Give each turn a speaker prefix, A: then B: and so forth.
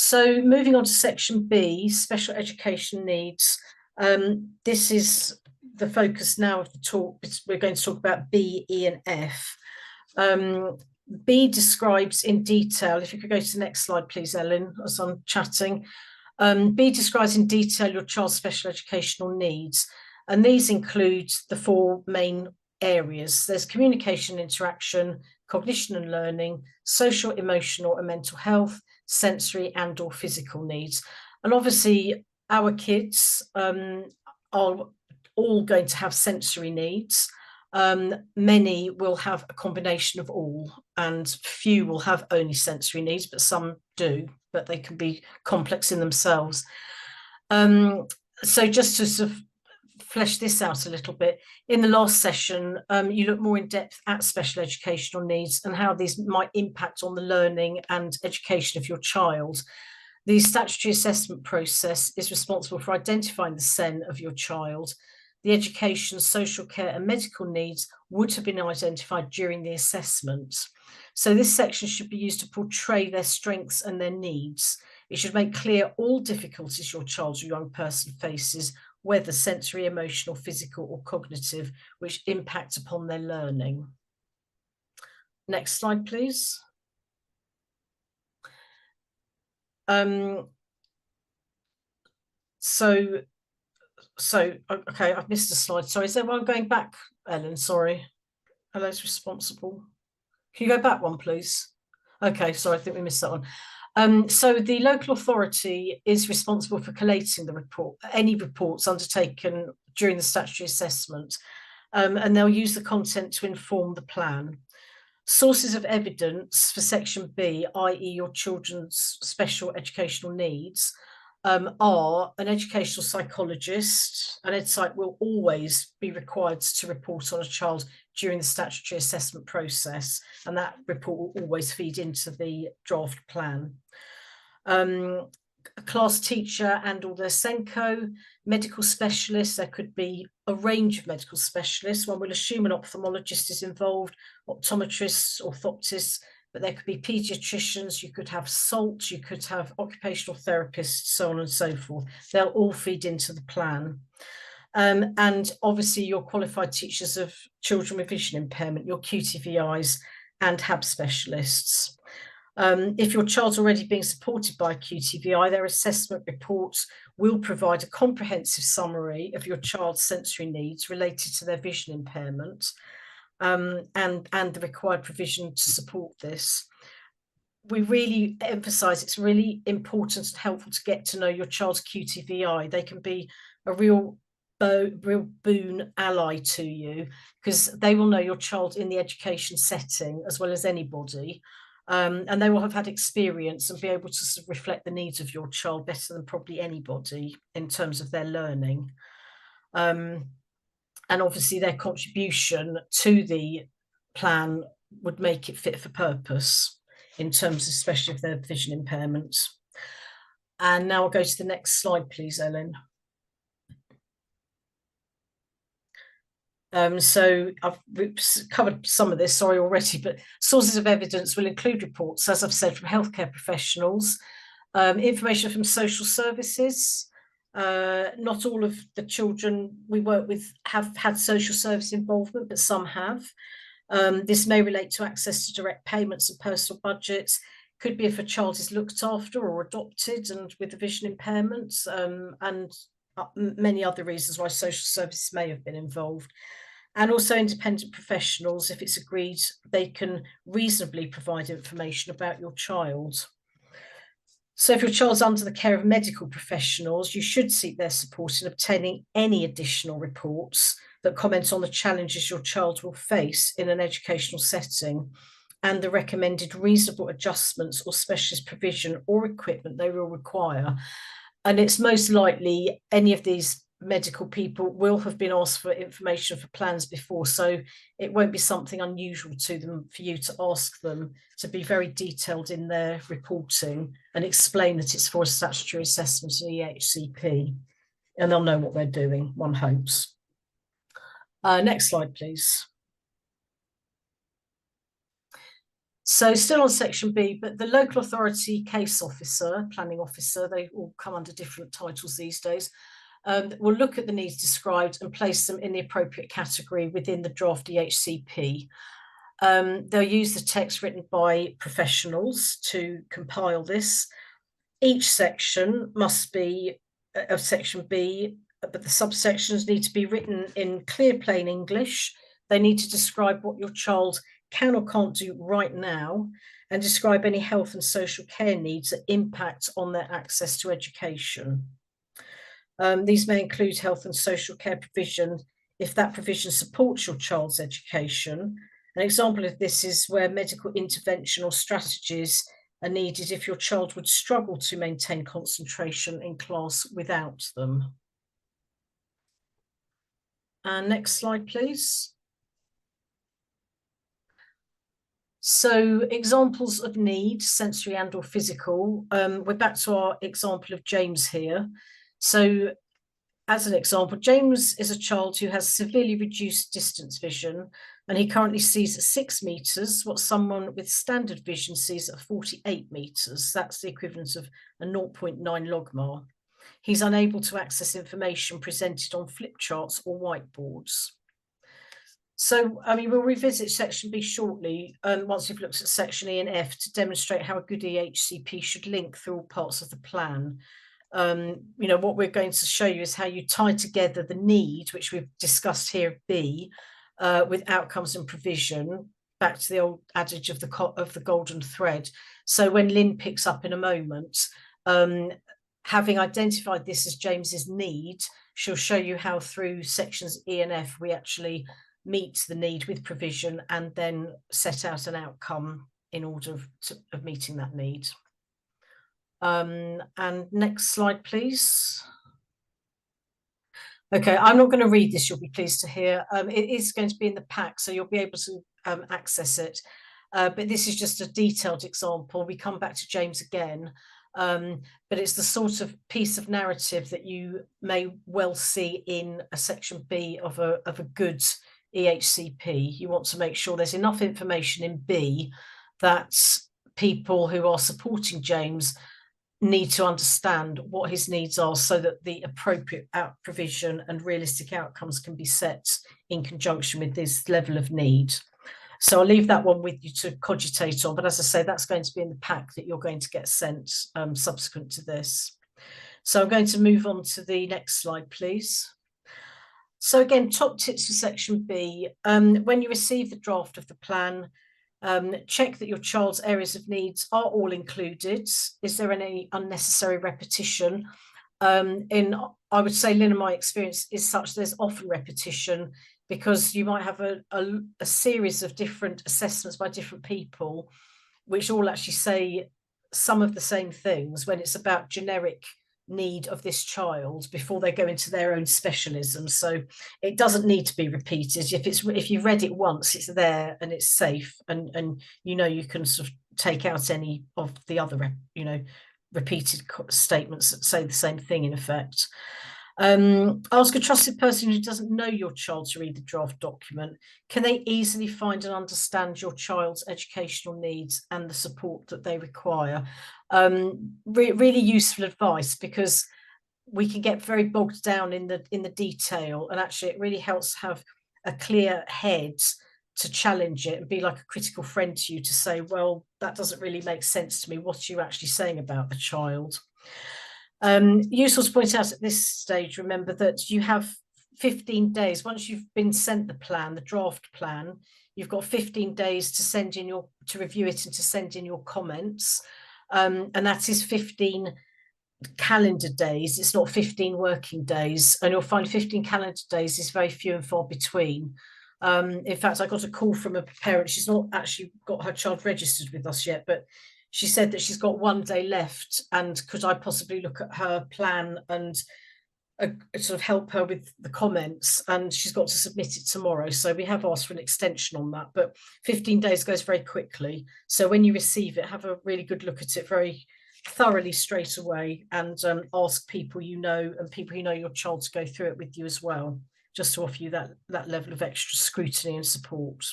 A: So moving on to section B, special education needs. This is the focus now of the talk. We're going to talk about B, E, and F. B describes in detail, if you could go to the next slide, please, Ellen, as I'm chatting. B describes in detail your child's special educational needs, and these include the four main areas. There's communication, interaction, cognition and learning, social, emotional and mental health, sensory and or physical needs. And obviously our kids are all going to have sensory needs. Many will have a combination of all, and few will have only sensory needs, but some do, but they can be complex in themselves. So just to sort of flesh this out a little bit, in the last session, you look more in depth at special educational needs and how these might impact on the learning and education of your child. The statutory assessment process is responsible for identifying the SEN of your child. The education, social care and medical needs would have been identified during the assessment. So this section should be used to portray their strengths and their needs. It should make clear all difficulties your child or young person faces, whether sensory, emotional, physical or cognitive, which impact upon their learning. Next slide, please. Okay, I've missed a slide. Sorry, is there one going back, Ellen? Sorry. Hello's responsible. Can you go back one, please? Okay, sorry, I think we missed that one. So the local authority is responsible for collating the report, any reports undertaken during the statutory assessment, and they'll use the content to inform the plan. Sources of evidence for section B, i.e. your children's special educational needs, are an educational psychologist. An EdPsych will always be required to report on a child during the statutory assessment process, and that report will always feed into the draft plan. A class teacher and or their SENCO, medical specialists, there could be a range of medical specialists. One will assume an ophthalmologist is involved, optometrists, orthoptists, but there could be paediatricians, you could have SALT, you could have occupational therapists, so on and so forth. They'll all feed into the plan. And obviously your qualified teachers of children with vision impairment, your QTVIs and HAB specialists. If your child's already being supported by a QTVI, their assessment reports will provide a comprehensive summary of your child's sensory needs related to their vision impairment, and the required provision to support this. We really emphasize it's really important and helpful to get to know your child's QTVI. They can be a real boon ally to you, because they will know your child in the education setting as well as anybody. And they will have had experience and be able to sort of reflect the needs of your child better than probably anybody in terms of their learning. And obviously their contribution to the plan would make it fit for purpose in terms of especially of their vision impairments. And now I'll go to the next slide, please, Ellen. So I've covered some of this, sorry, already, but sources of evidence will include reports, as I've said, from healthcare professionals, information from social services. Not all of the children we work with have had social service involvement, but some have. This may relate to access to direct payments and personal budgets. Could be if a child is looked after or adopted and with a vision impairment, and many other reasons why social services may have been involved. And also independent professionals, if it's agreed, they can reasonably provide information about your child. So if your child's under the care of medical professionals, you should seek their support in obtaining any additional reports that comment on the challenges your child will face in an educational setting and the recommended reasonable adjustments or specialist provision or equipment they will require. And it's most likely any of these medical people will have been asked for information for plans before, so it won't be something unusual to them for you to ask them to be very detailed in their reporting and explain that it's for a statutory assessment and EHCP, and they'll know what they're doing, one hopes. Next slide, please. So still on section B, but the local authority case officer, planning officer, they all come under different titles these days, will look at the needs described and place them in the appropriate category within the draft EHCP. They'll use the text written by professionals to compile this. Each section must be of section B, but the subsections need to be written in clear, plain English. They need to describe what your child can or can't do right now and describe any health and social care needs that impact on their access to education. These may include health and social care provision if that provision supports your child's education. An example of this is where medical intervention or strategies are needed if your child would struggle to maintain concentration in class without them. And next slide, please. So examples of need, sensory and or physical. We're back to our example of James here. So as an example, James is a child who has severely reduced distance vision, and he currently sees at 6 meters what someone with standard vision sees at 48 meters. That's the equivalent of a 0.9 logmar. He's unable to access information presented on flip charts or whiteboards. So, I mean, we'll revisit section B shortly, once we've looked at section E and F, to demonstrate how a good EHCP should link through all parts of the plan. You know, what we're going to show you is how you tie together the need, which we've discussed here, B, with outcomes and provision, back to the old adage of the golden thread. So when Lynn picks up in a moment, having identified this as James's need, she'll show you how through sections E and F we actually meet the need with provision and then set out an outcome in order of meeting that need. And next slide, please. Okay, I'm not going to read this, you'll be pleased to hear. It is going to be in the pack, so you'll be able to access it. But this is just a detailed example. We come back to James again, but it's the sort of piece of narrative that you may well see in a section B of a good EHCP. You want to make sure there's enough information in B that people who are supporting James need to understand what his needs are so that the appropriate provision and realistic outcomes can be set in conjunction with this level of need. So I'll leave that one with you to cogitate on, but as I say, that's going to be in the pack that you're going to get sent subsequent to this. So I'm going to move on to the next slide, please. So again, top tips for section B. When you receive the draft of the plan, check that your child's areas of needs are all included. Is there any unnecessary repetition? I would say, Lynn, my experience is such there's often repetition because you might have a series of different assessments by different people, which all actually say some of the same things when it's about generic need of this child before they go into their own specialism. So it doesn't need to be repeated. If you've read it once, it's there and it's safe, and you know you can sort of take out any of the other repeated statements that say the same thing in effect. Ask a trusted person who doesn't know your child to read the draft document. Can they easily find and understand your child's educational needs and the support that they require? Really useful advice, because we can get very bogged down in the detail, and actually it really helps to have a clear head to challenge it and be like a critical friend to you to say, well, that doesn't really make sense to me. What are you actually saying about the child? Useful to point out at this stage, remember that you have 15 days. Once you've been sent the plan, the draft plan, you've got 15 days to review it and to send in your comments. And that is 15 calendar days. It's not 15 working days. And you'll find 15 calendar days is very few and far between. In fact, I got a call from a parent. She's not actually got her child registered with us yet, but she said that she's got 1 day left, and could I possibly look at her plan and sort of help her with the comments, and she's got to submit it tomorrow. So we have asked for an extension on that, but 15 days goes very quickly. So when you receive it, have a really good look at it very thoroughly straight away, and ask people you know and people who know your child to go through it with you as well, just to offer you that level of extra scrutiny and support.